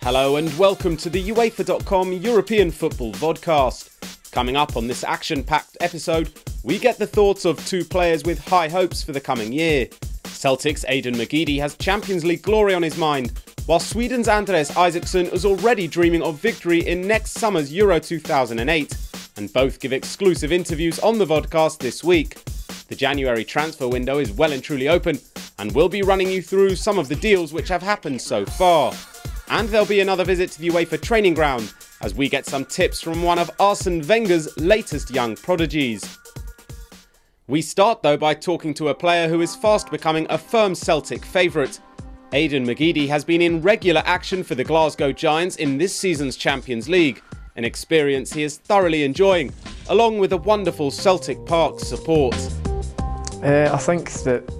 Hello and welcome to the UEFA.com European Football Vodcast. Coming up on this action-packed episode, we get the thoughts of two players with high hopes for the coming year. Celtic's Isaksson McGeady has Champions League glory on his mind, while Sweden's Andreas Isaksson is already dreaming of victory in next summer's Euro 2008, and both give exclusive interviews on the vodcast this week. The January transfer window is well and truly open, and we'll be running you through some of the deals which have happened so far. And there'll be another visit to the UEFA training ground, as we get some tips from one of Arsene Wenger's latest young prodigies. We start though by talking to a player who is fast becoming a firm Celtic favourite. Isaksson McGeady has been in regular action for the Glasgow Giants in this season's Champions League, an experience he is thoroughly enjoying, along with a wonderful Celtic Park support. I think that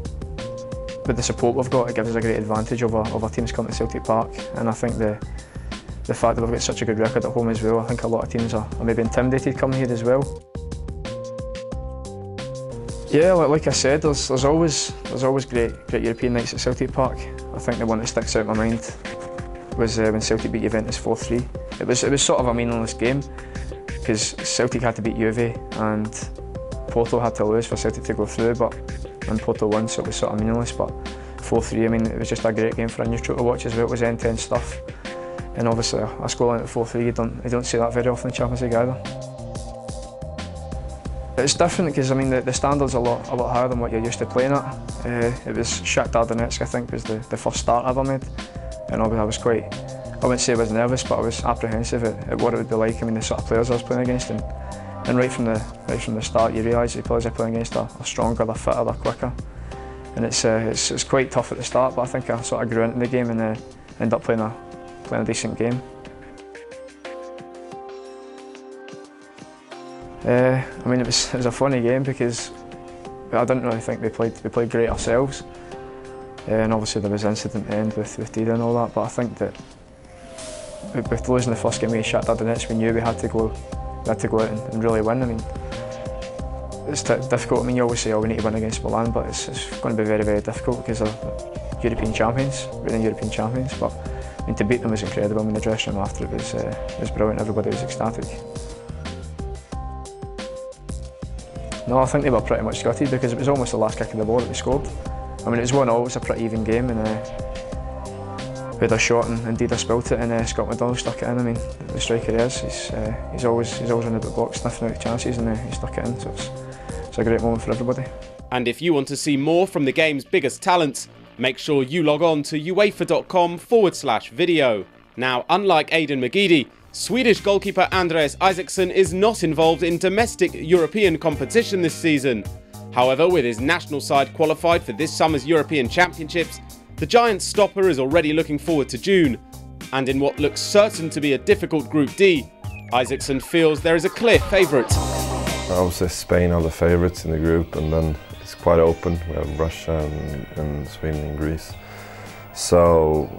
with the support we've got, it gives us a great advantage over teams coming to Celtic Park, and I think the fact that we've got such a good record at home as well, I think a lot of teams are maybe intimidated coming here as well. Yeah, like I said, there's always great European nights at Celtic Park. I think the one that sticks out in my mind was when Celtic beat Juventus 4-3. It was sort of a meaningless game because Celtic had to beat Juve and Porto had to lose for Celtic to go through, and Porto won, so it was sort of meaningless. But 4-3, I mean, it was just a great game for a neutral to watch as well. It was intense stuff, and obviously a scoreline at 4-3, you don't see that very often in Champions League either. It's different because I mean the standards are a lot higher than what you're used to playing at. It was Shakhtar Donetsk, I think, was the first start I ever made, and I was quite, I wouldn't say I was nervous, but I was apprehensive at what it would be like. I mean, the sort of players I was playing against, and right from the start you realise the players you're playing against are stronger, they're fitter, they're quicker, and it's quite tough at the start. But I think I sort of grew into the game and ended up playing a decent game. I mean, it was a funny game because I didn't really think we played great ourselves, and obviously there was an incident at the end with Dida and all that. But I think that with losing the first game against Shakhtar Donetsk, we knew we had to go out and really win. I mean, it's difficult. I mean, you always say, oh, we need to win against Milan, but it's going to be very, very difficult because they're European champions, reigning European champions. But I mean, to beat them was incredible. I mean, the dressing room after it was brilliant. Everybody was ecstatic. No, I think they were pretty much gutted because it was almost the last kick of the ball that they scored. I mean, it was 1-0, it was a pretty even game, and we had a shot and Dida spilt it, and Scott McDonald stuck it in. I mean, the striker he is, he's always in the box sniffing out chances, and he stuck it in, so it's a great moment for everybody. And if you want to see more from the game's biggest talents, make sure you log on to UEFA.com/video. Now, unlike Isaksson McGeady, Swedish goalkeeper Andreas Isaksson is not involved in domestic European competition this season. However, with his national side qualified for this summer's European Championships, the Giants stopper is already looking forward to June. And in what looks certain to be a difficult Group D, Isaksson feels there is a clear favourite. I would say Spain are the favourites in the group, and then it's quite open. We have Russia and Sweden and Greece. So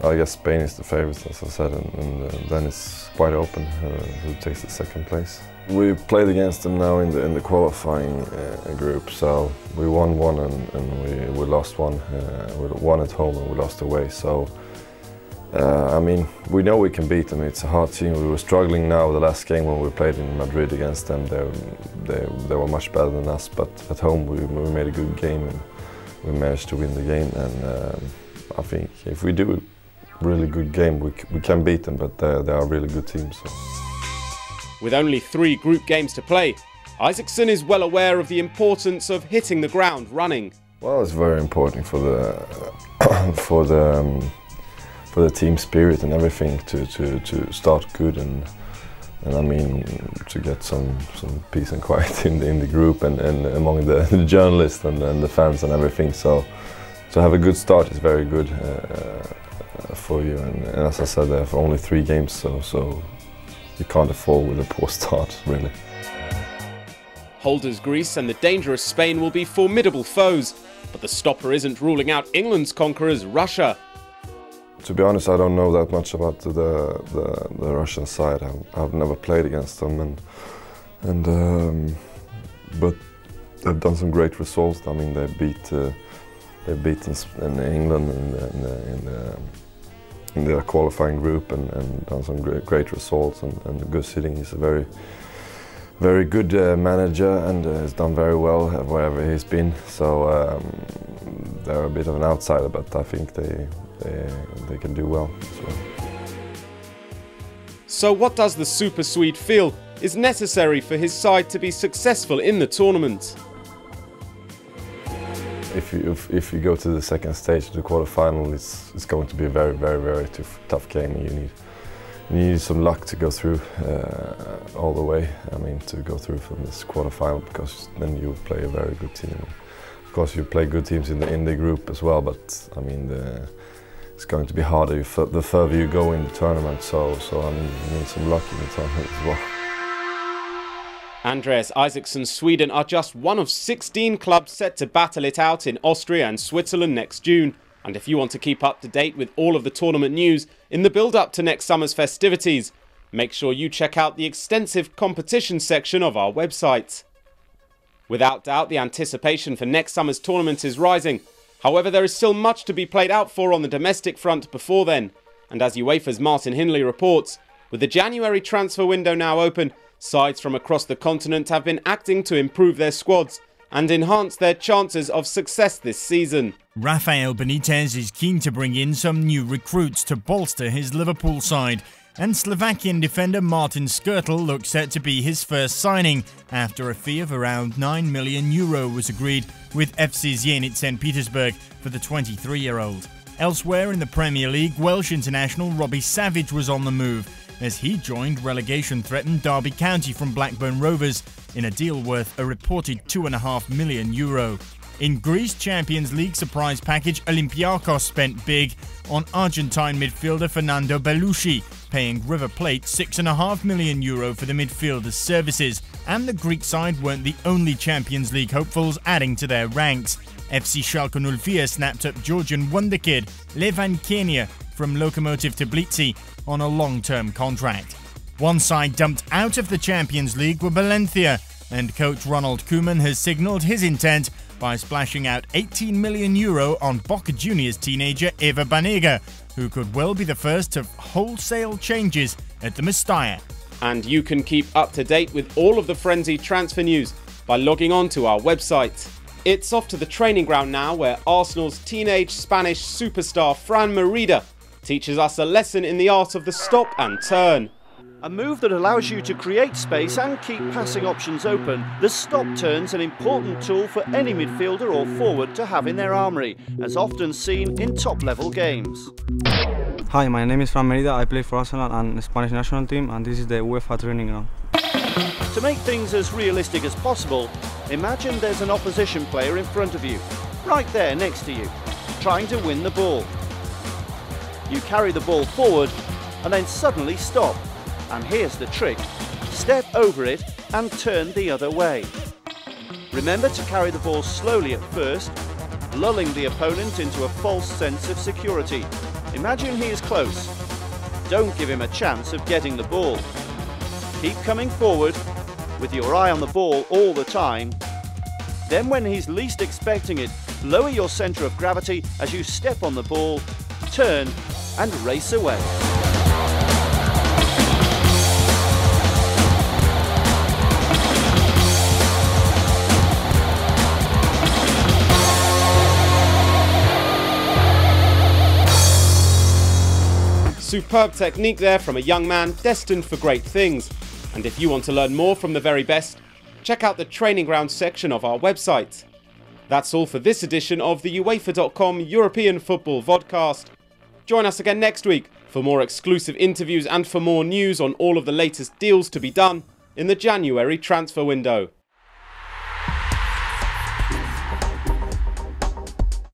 I guess Spain is the favourite, as I said, and then it's quite open who takes the second place. We played against them now in the qualifying group, so we won one and we lost one. We won at home and we lost away. So I mean, we know we can beat them. It's a hard team. We were struggling now the last game when we played in Madrid against them. They were much better than us, but at home we made a good game and we managed to win the game. And I think if we do really good game, we can beat them, but they are a really good team. So. With only 3 group games to play, Isaksson is well aware of the importance of hitting the ground running. Well, it's very important for the team spirit and everything to start good and I mean to get some peace and quiet in the group and among the journalists and the fans and everything. So to have a good start is very good. For you, and as I said, they have only 3 games, so you can't afford with a poor start, really. Holders Greece and the dangerous Spain will be formidable foes, but the stopper isn't ruling out England's conquerors, Russia. To be honest, I don't know that much about the Russian side. I've never played against them, but they've done some great results. I mean, they beat in England in the qualifying group and done some great results and good sitting. He's a very good manager and has done very well wherever he's been. So they're a bit of an outsider, but I think they can do well as well. So what does the Super Swede feel is necessary for his side to be successful in the tournament? If you go to the second stage, the quarterfinal, it's going to be a very tough game. You need some luck to go through all the way. I mean, to go through from this quarterfinal, because then you play a very good team. Of course, you play good teams in the group as well, but I mean, it's going to be harder the further you go in the tournament. So I mean, you need some luck in the tournament as well. Andreas Isaksson's Sweden are just one of 16 clubs set to battle it out in Austria and Switzerland next June. And if you want to keep up to date with all of the tournament news in the build-up to next summer's festivities, make sure you check out the extensive competition section of our website. Without doubt, the anticipation for next summer's tournament is rising. However, there is still much to be played out for on the domestic front before then. And as UEFA's Martin Hindley reports, with the January transfer window now open, sides from across the continent have been acting to improve their squads and enhance their chances of success this season. Rafael Benitez is keen to bring in some new recruits to bolster his Liverpool side, and Slovakian defender Martin Skrtel looks set to be his first signing after a fee of around €9 million was agreed with FC Zenit St. Petersburg for the 23-year-old. Elsewhere in the Premier League, Welsh international Robbie Savage was on the move, as he joined relegation-threatened Derby County from Blackburn Rovers in a deal worth a reported €2.5 million. In Greece, Champions League surprise package Olympiacos spent big on Argentine midfielder Fernando Belushi, paying River Plate €6.5 million for the midfielder's services. And the Greek side weren't the only Champions League hopefuls adding to their ranks. FC Schalke 04 snapped up Georgian wonderkid Levan Kenia from Lokomotiv Tbilisi on a long-term contract. One side dumped out of the Champions League were Valencia, and coach Ronald Koeman has signalled his intent by splashing out €18 million on Boca Juniors teenager Eva Banega, who could well be the first of wholesale changes at the Mestalla. And you can keep up to date with all of the Frenzy transfer news by logging on to our website. It's off to the training ground now, where Arsenal's teenage Spanish superstar Fran Merida teaches us a lesson in the art of the stop and turn. A move that allows you to create space and keep passing options open, the stop turn's an important tool for any midfielder or forward to have in their armoury, as often seen in top-level games. Hi, my name is Fran Merida. I play for Arsenal and the Spanish national team, and this is the UEFA training ground. To make things as realistic as possible, imagine there's an opposition player in front of you, right there next to you, trying to win the ball. You carry the ball forward and then suddenly stop. And here's the trick: step over it and turn the other way. Remember to carry the ball slowly at first, lulling the opponent into a false sense of security. Imagine he is close. Don't give him a chance of getting the ball. Keep coming forward with your eye on the ball all the time. Then when he's least expecting it, lower your centre of gravity as you step on the ball, turn and race away. Superb technique there from a young man destined for great things. And if you want to learn more from the very best, check out the training ground section of our website. That's all for this edition of the UEFA.com European Football Vodcast. Join us again next week for more exclusive interviews and for more news on all of the latest deals to be done in the January transfer window.